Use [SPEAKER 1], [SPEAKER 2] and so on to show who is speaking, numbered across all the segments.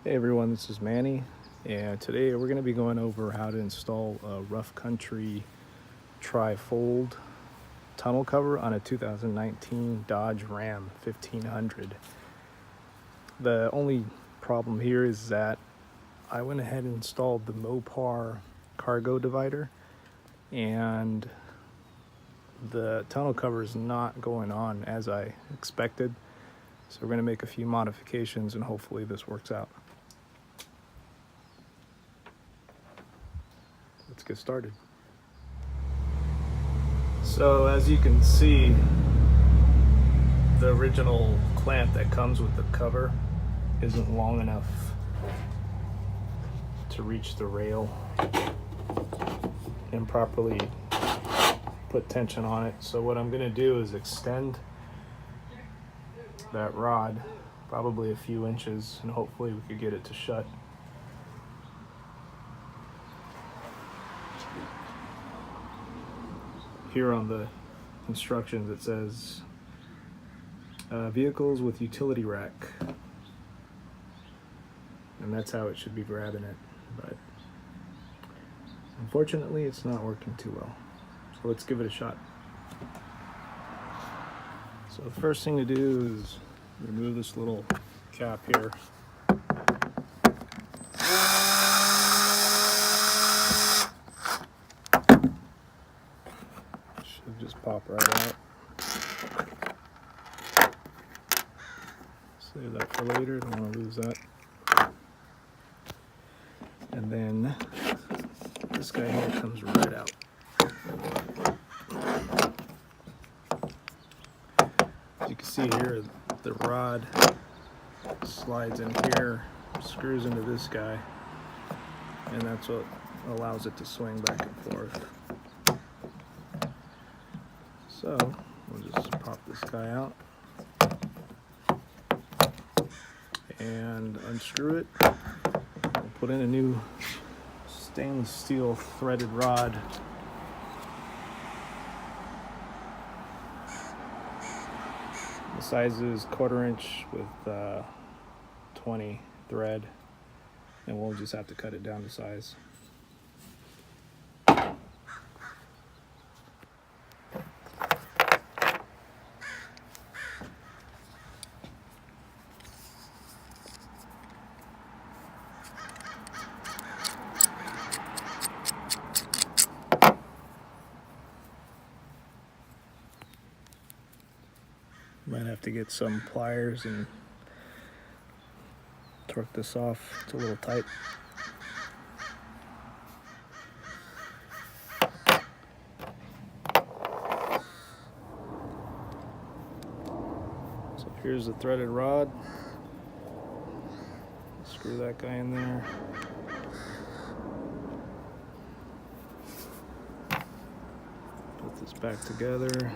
[SPEAKER 1] Hey everyone, this is Manny, and today we're going to be going over how to install a rough country tri-fold tonneau cover on a 2019 Dodge Ram 1500. The only problem here is that I went ahead and installed the Mopar cargo divider, and the tonneau cover is not going on as I expected. So we're going to make a few modifications and hopefully this works out. Let's get started. So as you can see, the original clamp that comes with the cover isn't long enough to reach the rail and properly put tension on it. So what I'm going to do is extend that rod probably a few inches and hopefully we could get it to shut. Here on the instructions it says vehicles with utility rack, and that's how it should be grabbing it, but unfortunately it's not working too well. So let's give it a shot. So the first thing to do is remove this little cap here. Should just pop right out. Save that for later, don't want to lose that. And then this guy here comes right out. As you can see here, the rod slides in here, screws into this guy, and that's what allows it to swing back and forth. So we'll just pop this guy out and unscrew it. We'll put in a new stainless steel threaded rod. The size is 1/4 inch with 20 thread, and we'll just have to cut it down to size. Might have to get some pliers and torque this off. It's a little tight. So here's the threaded rod. Screw that guy in there. Put this back together.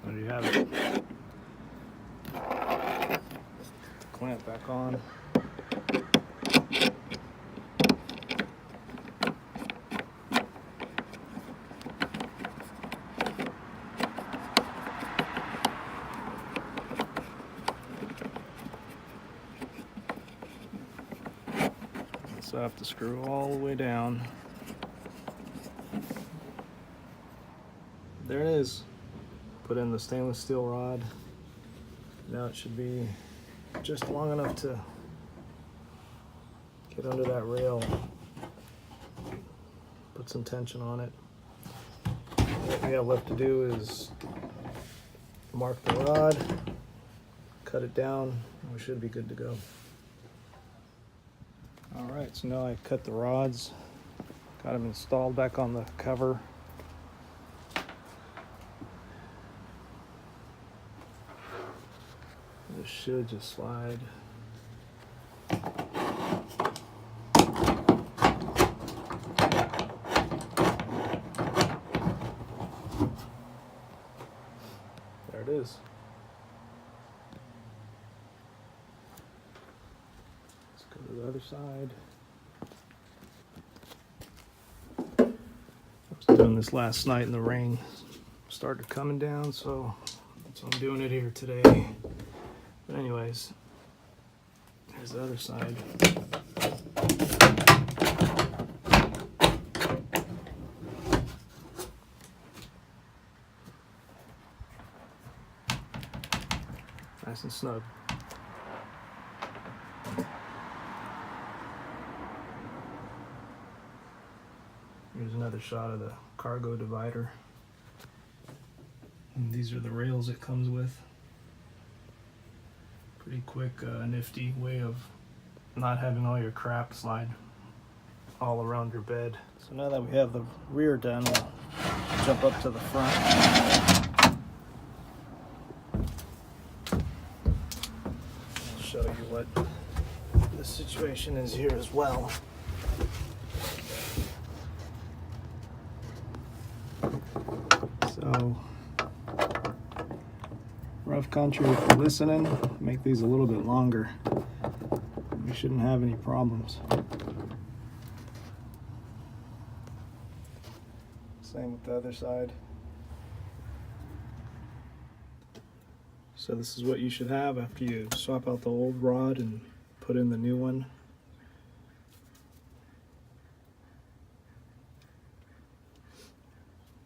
[SPEAKER 1] There you have it. Put the clamp back on. So I have to screw all the way down. There it is. Put in the stainless steel rod. Now it should be just long enough to get under that rail. Put some tension on it. What we have left to do is mark the rod, cut it down, and we should be good to go. Alright, so now I cut the rods, got them installed back on the cover. This should just slide. There it is. Let's go to the other side. I was doing this last night and the rain started coming down, so that's why I'm doing it here today. But anyways, here's the other side. Nice and snug. Here's another shot of the cargo divider. And these are the rails it comes with. Pretty quick, nifty way of not having all your crap slide all around your bed. So now that we have the rear done, we'll jump up to the front. I'll show you what the situation is here as well. So, rough country, if you're listening, make these a little bit longer. We shouldn't have any problems. Same with the other side. So this is what you should have after you swap out the old rod and put in the new one.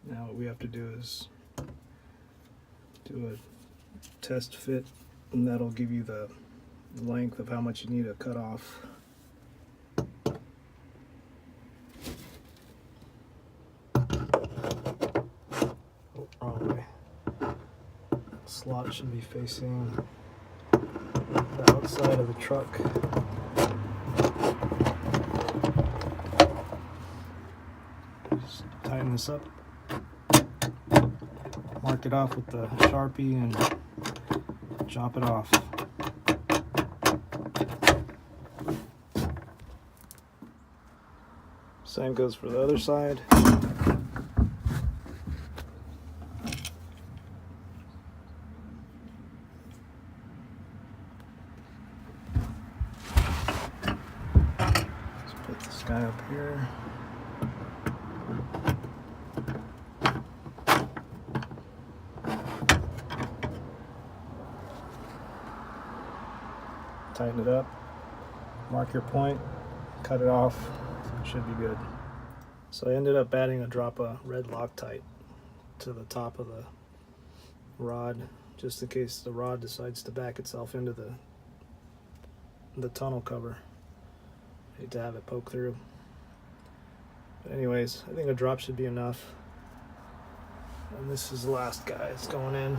[SPEAKER 1] Now what we have to do is do a test fit, and that'll give you the length of how much you need to cut off. Oh, wrong way. Slot should be facing the outside of the truck. Just tighten this up. Mark it off with the Sharpie and chop it off. Same goes for the other side. Let's put this guy up here. Tighten it up, mark your point, cut it off, should be good. So I ended up adding a drop of red Loctite to the top of the rod, just in case the rod decides to back itself into the tonneau cover. I hate to have it poke through. But anyways, I think a drop should be enough. And this is the last guy that's going in.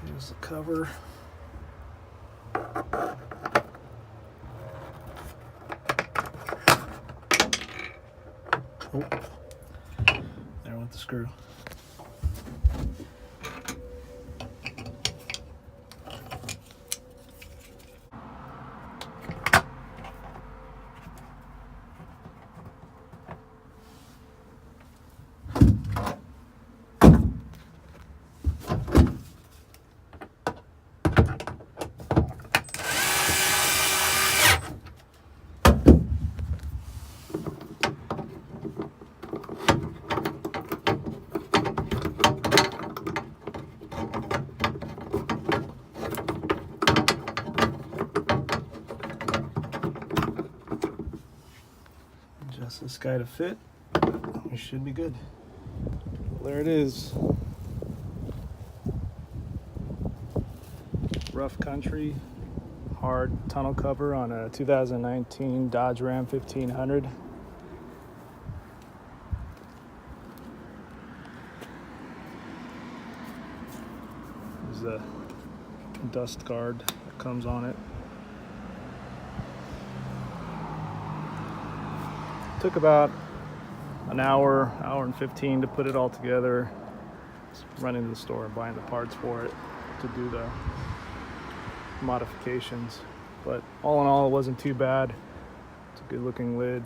[SPEAKER 1] Here's the cover. Oh, there went the screw. Adjust this guy to fit. We should be good. Well, there it is. Rough country, hard tonneau cover on a 2019 Dodge Ram 1500. There's the dust guard that comes on it. Took about an hour and 15 to put it all together. Just running to the store and buying the parts for it to do the modifications. But all in all, it wasn't too bad. It's a good looking lid.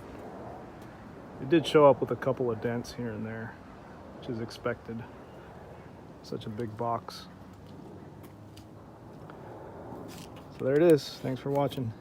[SPEAKER 1] It did show up with a couple of dents here and there, which is expected. Such a big box. So there it is. Thanks for watching.